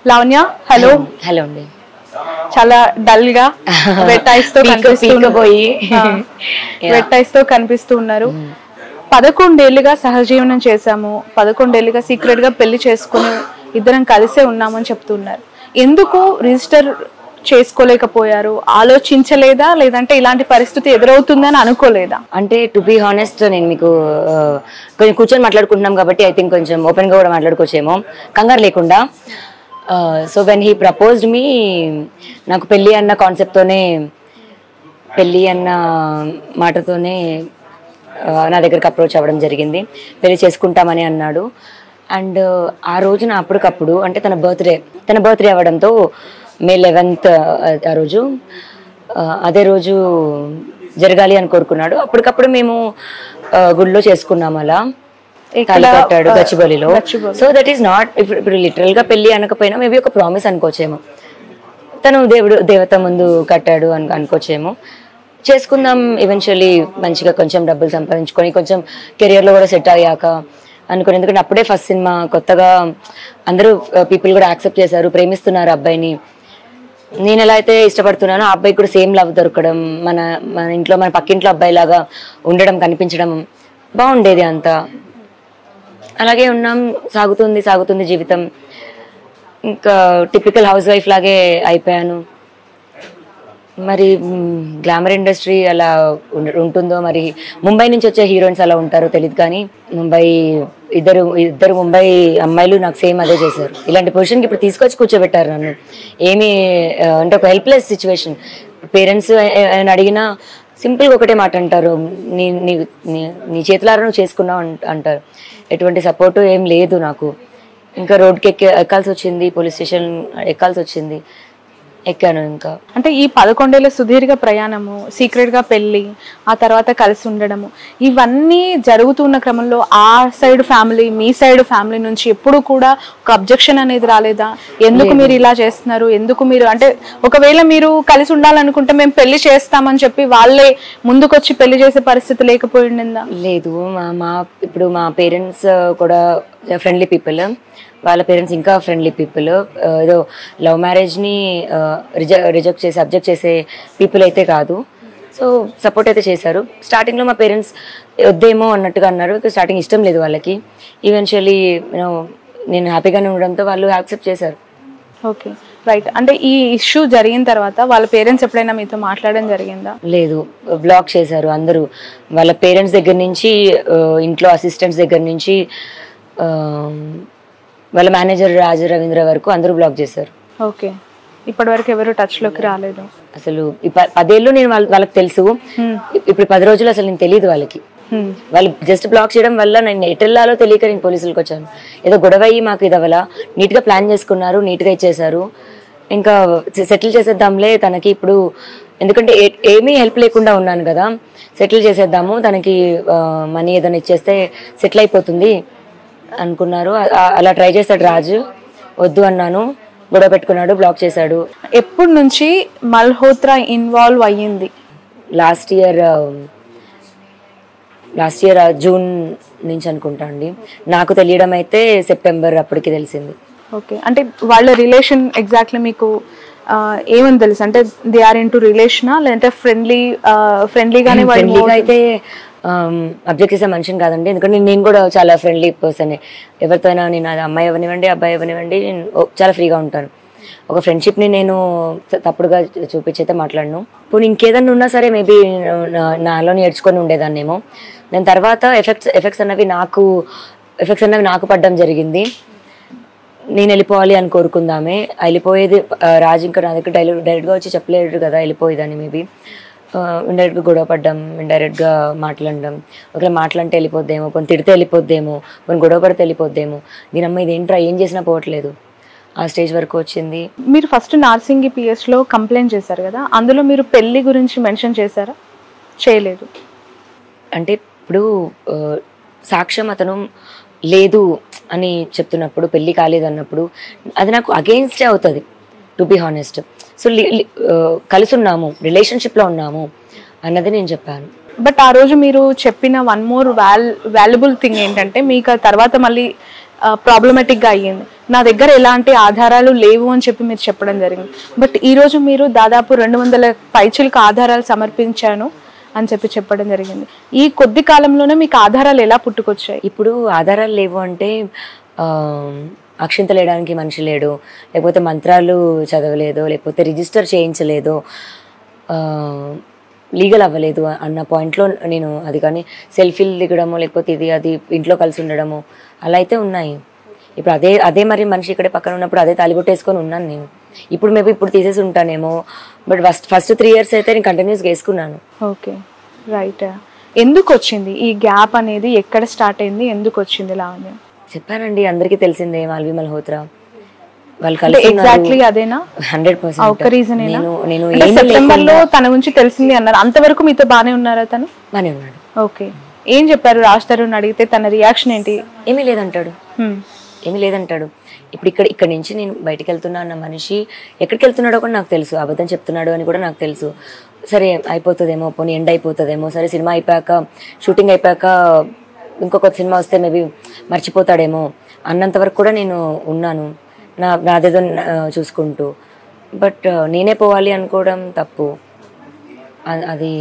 Lavanya hello. Hello అండి. చాలా dull గా వెట్ ఐస్ తో కనిపిస్తూ ఉన్నారు. 11 ఏళ్ళుగా సహజీవనం చేశాము, 11 ఏళ్ళుగా సీక్రెట్ గా పెళ్లి చేసుకుని ఇద్దరం కలిసే ఉన్నామని చెప్తున్నారు. ఎందుకు రిజిస్టర్ చేసుకోలేకపోయారు? ఆలోచించలేదా, లేదంటే ఇలాంటి పరిస్థితి ఎదురవుతుందని అనుకోలేదా? అంటే టు బి హానెస్ట్, నేను మీకు కొంచెం కూర్చొని మాట్లాడుకుంటున్నాం కాబట్టి ఐ థింక్ కొంచెం ఓపెన్ గా కూడా మాట్లాడుకోవచ్చేమో, కంగారు లేకుండా. సో వెన్ హీ ప్రపోజ్డ్ మీ, నాకు పెళ్ళి అన్న కాన్సెప్ట్తోనే, పెళ్ళి అన్న మాటతోనే నా దగ్గరకు అప్రోచ్ అవ్వడం జరిగింది. పెళ్లి చేసుకుంటామని అన్నాడు. అండ్ ఆ రోజున అప్పటికప్పుడు, అంటే తన బర్త్డే అవ్వడంతో మే 11th ఆ రోజు, అదే రోజు జరగాలి అని కోరుకున్నాడు. అప్పటికప్పుడు మేము గుడిలో చేసుకున్నాము. అలా తాళి కట్టాడు గచ్చిబౌలిలో. సో దట్ ఈస్ నాట్, ఇప్పుడు లిటరల్ గా పెళ్లి అనకపోయినా మేబీ ఒక ప్రామిస్ అనుకోవచ్చేమో. తను దేవత ముందు కట్టాడు అని అనుకోవచ్చేమో. చేసుకుందాం ఈవెన్చువల్లీ, మంచిగా కొంచెం డబ్బులు సంపాదించుకొని కొంచెం కెరియర్ లో కూడా సెట్ అయ్యాక అనుకుని. ఎందుకంటే అప్పుడే ఫస్ట్ సినిమా, కొత్తగా అందరూ పీపుల్ కూడా యాక్సెప్ట్ చేశారు, ప్రేమిస్తున్నారు అబ్బాయిని. నేను ఎలా అయితే ఇష్టపడుతున్నానో ఆ అబ్బాయికి కూడా సేమ్ లవ్ దొరకడం, మన ఇంట్లో మన పక్కింట్లో అబ్బాయి లాగా ఉండడం, కనిపించడం బాగుండేది. అంతా అలాగే ఉన్నాం. సాగుతుంది జీవితం. ఇంకా టిపికల్ హౌస్ వైఫ్ లాగే అయిపోయాను. మరి గ్లామర్ ఇండస్ట్రీ అలా ఉంటుందో, మరి ముంబై నుంచి వచ్చే హీరోయిన్స్ అలా ఉంటారో తెలియదు. కానీ ఇద్దరు ముంబై అమ్మాయిలు నాకు సేమ్ అదే చేశారు. ఇలాంటి పొజిషన్కి ఇప్పుడు తీసుకొచ్చి కూర్చోబెట్టారు నన్ను. ఏమి అంటే ఒక హెల్ప్లెస్ సిచ్యువేషన్. పేరెంట్స్ అడిగినా సింపుల్గా ఒకటే మాట అంటారు, నీ చేతులారా నువ్వు చేసుకున్నావు అంటారు. ఎటువంటి సపోర్టు ఏం లేదు నాకు. ఇంకా రోడ్కి ఎక్కాల్సి వచ్చింది, పోలీస్ స్టేషన్ ఎక్కాల్సి వచ్చింది. ఎక్కాను. ఇంకా అంటే ఈ 11 ఏళ్ళ సుదీర్ఘ ప్రయాణము, సీక్రెట్ గా పెళ్లి, ఆ తర్వాత కలిసి ఉండడము, ఇవన్నీ జరుగుతున్న క్రమంలో ఆ సైడ్ ఫ్యామిలీ, మీ సైడ్ ఫ్యామిలీ నుంచి ఎప్పుడు కూడా ఒక అబ్జెక్షన్ అనేది రాలేదా? ఎందుకు మీరు ఇలా చేస్తున్నారు, ఎందుకు మీరు, అంటే ఒకవేళ మీరు కలిసి ఉండాలనుకుంటే మేము పెళ్లి చేస్తామని చెప్పి వాళ్ళే ముందుకొచ్చి పెళ్లి చేసే పరిస్థితి లేకపోయిందా? లేదు. ఇప్పుడు మా పేరెంట్స్ కూడా ఫ్రెండ్లీ పీపుల్, వాళ్ళ పేరెంట్స్ ఇంకా ఫ్రెండ్లీ పీపుల్. ఏదో లవ్ మ్యారేజ్ని అబ్జెక్ట్ చేసే పీపుల్ అయితే కాదు. సో సపోర్ట్ అయితే చేశారు. స్టార్టింగ్లో మా పేరెంట్స్ వద్దేమో అన్నట్టుగా అన్నారు. స్టార్టింగ్ ఇష్టం లేదు వాళ్ళకి. ఈవెన్చువల్లీ నేను హ్యాపీగానే ఉండడంతో వాళ్ళు యాక్సెప్ట్ చేశారు. Okay, right. అంటే ఈ ఇష్యూ జరిగిన తర్వాత వాళ్ళ పేరెంట్స్ ఎప్పుడైనా మీతో మాట్లాడడం జరిగిందా? లేదు, బ్లాక్ చేశారు అందరూ. వాళ్ళ పేరెంట్స్ దగ్గర నుంచి, ఇంట్లో అసిస్టెంట్స్ దగ్గర నుంచి, వాళ్ళ మేనేజర్ రాజు రవీంద్ర వరకు అందరూ బ్లాక్ చేశారు. ఓకే, ఇప్పటి వరకు ఎవరు టచ్ లోకి రాలేదు అసలు. 10 ఏళ్ళు నేను వాళ్ళకి తెలుసు. ఇప్పుడు 10 రోజులు అసలు నేను తెలియదు వాళ్ళకి. వాళ్ళు జస్ట్ బ్లాక్ చేయడం వల్ల నేను ఎటెల్లాలో తెలియక నేను పోలీసులకు వచ్చాను. ఏదో గొడవ అయ్యి మాకు ఇది అవ్వాల, నీట్గా ప్లాన్ చేసుకున్నారు, నీట్గా ఇచ్చేసారు. ఇంకా సెటిల్ చేసేద్దాంలే తనకి ఇప్పుడు, ఎందుకంటే ఏమీ హెల్ప్ లేకుండా ఉన్నాను కదా, సెటిల్ చేసేద్దాము, తనకి మనీ ఏదైనా ఇచ్చేస్తే సెటిల్ అయిపోతుంది అనుకున్నారు. అలా ట్రై చేశాడు రాజు. వద్దు అన్నాను, గొడవ పెట్టుకున్నాడు, బ్లాక్ చేశాడు. ఎప్పటి నుంచి మల్హోత్రా ఇన్వాల్వ్ అయ్యింది? లాస్ట్ ఇయర్ జూన్ నుంచి అనుకుంటా అండి. నాకు తెలియడం అయితే సెప్టెంబర్ అప్పటికి తెలిసింది. ఓకే, అంటే వాళ్ళ రిలేషన్ ఎగ్జాక్ట్లీ మీకు ఏమని తెలుసు? అంటే దే ఆర్ ఇంటూ రిలేషనా, లేదంటే ఫ్రెండ్లీగానే? ఫ్రెండ్లీగా అయితే అబ్జెక్ట్ చేసే మనిషిని కాదండి. ఎందుకంటే నేను కూడా చాలా ఫ్రెండ్లీ పర్సన్. ఎవరితో అయినా, నేను అది అమ్మాయి అవనివ్వండి, అబ్బాయి అవనివ్వండి, నేను చాలా ఫ్రీగా ఉంటాను. ఒక ఫ్రెండ్షిప్ని నేను తప్పుడుగా చూపించైతే మాట్లాడను. ఇప్పుడు ఇంకేదన్నా ఉన్నా సరే మేబీ నాలో నేర్చుకొని ఉండేదాన్నేమో. దాని తర్వాత ఎఫెక్ట్స్ అన్నవి నాకు పడ్డం జరిగింది. నేను వెళ్ళిపోవాలి అని కోరుకుందామే, వెళ్ళిపోయేది రాజు ఇంకా నా దగ్గర డైరెక్ట్గా వచ్చి చెప్పలేడు కదా వెళ్ళిపోయేదాన్ని. మేబీ ఇండైరెక్ట్గా గొడవ పడ్డం, ఇండైరెక్ట్గా మాట్లాడడం. ఒకవేళ మాట్లాడితే వెళ్ళిపోద్దేమో, కొన్ని తిడితే వెళ్ళిపోద్దేమో, కొన్ని గొడవ పడితే వెళ్ళిపోద్దేమో. దీనమ్మ ఇదేంట్రా, ఏం చేసినా పోవట్లేదు, ఆ స్టేజ్ వరకు వచ్చింది. మీరు ఫస్ట్ నార్సింగి పిఎస్లో కంప్లైంట్ చేశారు కదా, అందులో మీరు పెళ్లి గురించి మెన్షన్ చేశారా? చేయలేదు. అంటే ఇప్పుడు సాక్ష్యం అతను లేదు అని చెప్తున్నప్పుడు, పెళ్ళి కాలేదు అన్నప్పుడు అది నాకు అగెయిన్స్టే అవుతుంది, టు బి హానెస్ట్. సో కలిసి ఉన్నాము, రిలేషన్షిప్లో ఉన్నాము అన్నది నేను చెప్పాను. బట్ ఆ రోజు మీరు చెప్పిన వన్ మోర్ వాల్యుబుల్ థింగ్ ఏంటంటే, మీకు ఆ తర్వాత మళ్ళీ ప్రాబ్లమాటిక్గా అయ్యింది. నా దగ్గర ఎలాంటి ఆధారాలు లేవు అని చెప్పి మీరు చెప్పడం జరిగింది. బట్ ఈరోజు మీరు దాదాపు 200 పైచిలకు ఆధారాలు సమర్పించాను అని చెప్పి చెప్పడం జరిగింది. ఈ కొద్ది కాలంలోనే మీకు ఆధారాలు ఎలా పుట్టుకొచ్చాయి? ఇప్పుడు ఆధారాలు లేవు అంటే అక్షింతలు వేయడానికి మనిషి లేడు, లేకపోతే మంత్రాలు చదవలేదు, లేకపోతే రిజిస్టర్ చేయించలేదు, లీగల్ అవ్వలేదు అన్న పాయింట్లో నేను అది కానీ సెల్ఫీలు దిగడము లేకపోతే ఇది అది ఇంట్లో కలిసి ఉండడము అలా అయితే ఉన్నాయి. ఇప్పుడు అదే మరి మనిషి ఇక్కడే పక్కన ఉన్నప్పుడు అదే తాలిబొట్టేసుకొని ఉన్నాను నేను. ఇప్పుడు మేబీ ఇప్పుడు తీసేసి ఉంటానేమో, బట్ ఫస్ట్ 3 years అయితే నేను కంటిన్యూస్గా వేసుకున్నాను. Okay, right. ఎందుకు వచ్చింది ఈ గ్యాప్ అనేది? ఎక్కడ స్టార్ట్ అయింది? ఎందుకు వచ్చింది లావణ్య? చెప్పానండి, అందరికీ తెలిసిందే. మాల్వి మల్హోత్రా వాళ్ళు ఎగ్జాక్ట్లీ అదేనా? 100% ఒక రీజన్ నేను సెప్టెంబర్ లో తన గురించి తెలిసింది అన్నారు. అంతవరకు మీతో బానే ఉన్నారా? తను బానే ఉన్నాడు. ఓకే, ఏం చెప్పారు? రాజ్ తరుణ్ అడిగితే తన రియాక్షన్ ఏంటి? ఏమీ లేదంటాడు. ఇప్పుడు ఇక్కడ నుంచి నేను బయటకు వెళ్తున్నా అన్న మనిషి ఎక్కడికి వెళ్తున్నాడో కూడా నాకు తెలుసు, అబద్ధం చెప్తున్నాడు అని కూడా నాకు తెలుసు. సరే అయిపోతుందేమో, పోనీ ఎండ్ అయిపోతుందేమో, సరే సినిమా అయిపోయాక షూటింగ్ అయిపోయాక ఇంకొక సినిమా వస్తే మేబీ మర్చిపోతాడేమో అన్నంత వరకు కూడా నేను ఉన్నాను నాదేదో చూసుకుంటూ. బట్ నేనే పోవాలి అనుకోవడం తప్పు, అది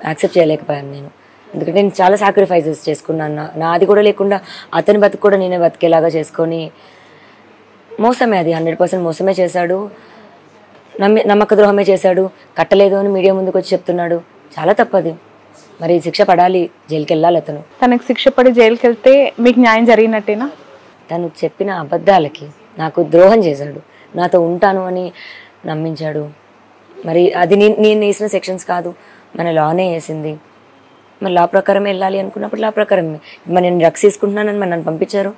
యాక్సెప్ట్ చేయలేకపోయాను నేను. ఎందుకంటే నేను చాలా సాక్రిఫైసెస్ చేసుకున్నాను. నాది కూడా లేకుండా అతని బతుకు కూడా నేనే బతికేలాగా చేసుకొని మోసమే, అది 100% మోసమే చేశాడు. నమ్మక ద్రోహమే చేశాడు. కట్టలేదు అని మీడియా ముందుకు వచ్చి చెప్తున్నాడు. చాలా తప్పది. మరి శిక్ష పడాలి, జైలుకి వెళ్ళాలి. తనకు శిక్ష పడి జైలుకి వెళ్తే మీకు న్యాయం జరిగినట్టేనా? తను చెప్పిన అబద్ధాలకి నాకు ద్రోహం చేశాడు. నాతో ఉంటాను అని నమ్మించాడు. మరి అది నేను వేసిన సెక్షన్స్ కాదు, మన లానే వేసింది. మరి లా ప్రకారమే వెళ్ళాలి అనుకున్నప్పుడు లా ప్రకారమే. మరి నేను డ్రగ్స్ తీసుకుంటున్నానని మరి నన్ను పంపించారు,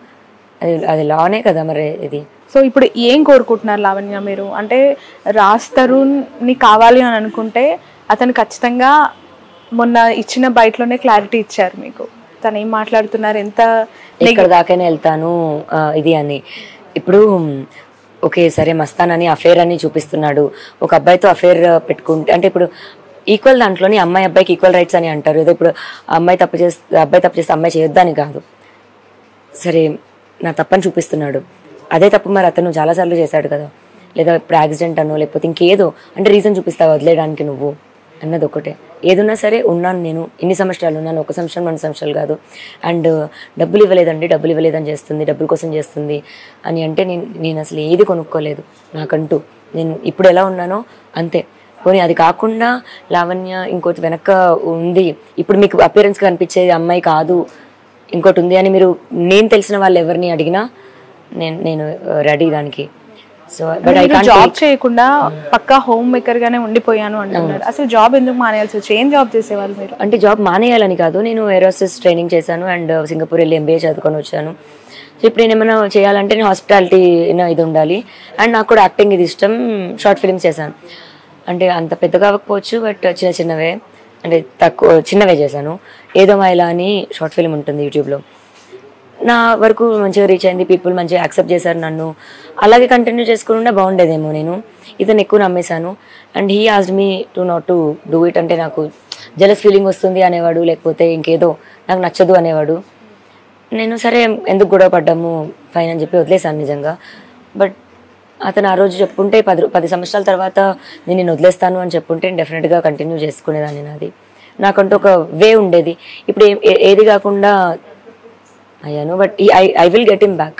అది లానే కదా మరి ఇది. సో ఇప్పుడు ఏం కోరుకుంటున్నారు లావణ్య మీరు? అంటే రాజ్ తరుణ్ని కావాలి అని అనుకుంటే అతను ఖచ్చితంగా మొన్న ఇచ్చిన బయటలోనే క్లారిటీ ఇచ్చారు మీకు. తను ఏం మాట్లాడుతున్నారు, ఎంత ఎక్కడ దాకైనా వెళ్తాను ఇది అని. ఇప్పుడు ఓకే సరే మస్తానని అఫేర్ అని చూపిస్తున్నాడు. ఒక అబ్బాయితో అఫేర్ పెట్టుకుంటే అంటే ఇప్పుడు ఈక్వల్ దాంట్లోని అమ్మాయి అబ్బాయికి ఈక్వల్ రైట్స్ అని అంటారు. ఏదో ఇప్పుడు అబ్బాయి తప్పు చేస్తే అమ్మాయి చేయొద్దని కాదు. సరే నా తప్పని చూపిస్తున్నాడు, అదే తప్పు మరి అతను చాలాసార్లు చేశాడు కదా. లేదా ఇప్పుడు యాక్సిడెంట్ అనో లేకపోతే ఇంకేదో అంటే రీజన్ చూపిస్తావు వదిలేయడానికి నువ్వు అన్నది ఒకటే. ఏదున్నా సరే ఉన్నాను నేను, ఇన్ని సంవత్సరాలు ఉన్నాను, 1 సంవత్సరం 2 సంవత్సరాలు కాదు. అండ్ డబ్బులు ఇవ్వలేదని చేస్తుంది, డబ్బుల కోసం చేస్తుంది అని అంటే నేను అసలు ఏది కొనుక్కోలేదు నాకంటూ. నేను ఇప్పుడు ఎలా ఉన్నానో అంతే. పోనీ అది కాకుండా లావణ్య ఇంకోటి వెనక ఉంది, ఇప్పుడు మీకు అపియరెన్స్ కనిపించేది అమ్మాయి కాదు ఇంకోటి ఉంది అని మీరు నేను తెలిసిన వాళ్ళు ఎవరిని అడిగినా నేను రెడీ దానికి. So but I can't job చేయకుండా పక్కా హోమ్ మేకర్ గానే ఉండిపోయాను అంటున్నారు. అసలు జాబ్ ఎందుకు మానేయాల్సి వచ్చి? ఏం జాబ్ చేసేవాళ్ళు మీరు? అంటే జాబ్ మానేయాలని కాదు, నేను ఏరోస్టెస్ ట్రైనింగ్ చేశాను అండ్ సింగపూర్ వెళ్ళి MBA చదువుకొని వచ్చాను. సో ఇప్పుడు నేను ఏమైనా చేయాలంటే నేను హాస్పిటాలిటీ ఇది ఉండాలి. అండ్ నాకు కూడా యాక్టింగ్ ఇది ఇష్టం. షార్ట్ ఫిల్మ్స్ చేశాను, అంటే అంత పెద్దగా అవ్వకపోవచ్చు బట్ చిన్నవే, అంటే చిన్నవే చేశాను. ఏదో మైలా అని షార్ట్ ఫిల్మ్ ఉంటుంది యూట్యూబ్లో. నా వరకు మంచిగా రీచ్ అయింది, పీపుల్ మంచిగా యాక్సెప్ట్ చేశారు నన్ను. అలాగే కంటిన్యూ చేసుకుని బాగుండేదేమో. నేను ఇతను ఎక్కువ నమ్మేశాను. And he asked me to not to do it. అంటే నాకు జెలస్ ఫీలింగ్ వస్తుంది అనేవాడు, లేకపోతే ఇంకేదో నాకు నచ్చదు అనేవాడు. నేను సరే ఎందుకు గొడవ పడ్డాము ఫైన్ అని చెప్పి వదిలేశాను నిజంగా. బట్ అతను ఆ రోజు చెప్పుంటే 10 సంవత్సరాల తర్వాత నేను వదిలేస్తాను అని చెప్పుంటే డెఫినెట్గా కంటిన్యూ చేసుకునేదాన్ని. నాది నాకంటూ ఒక వే ఉండేది. ఇప్పుడు ఏది కాకుండా అయ్యాను. But I will get him back.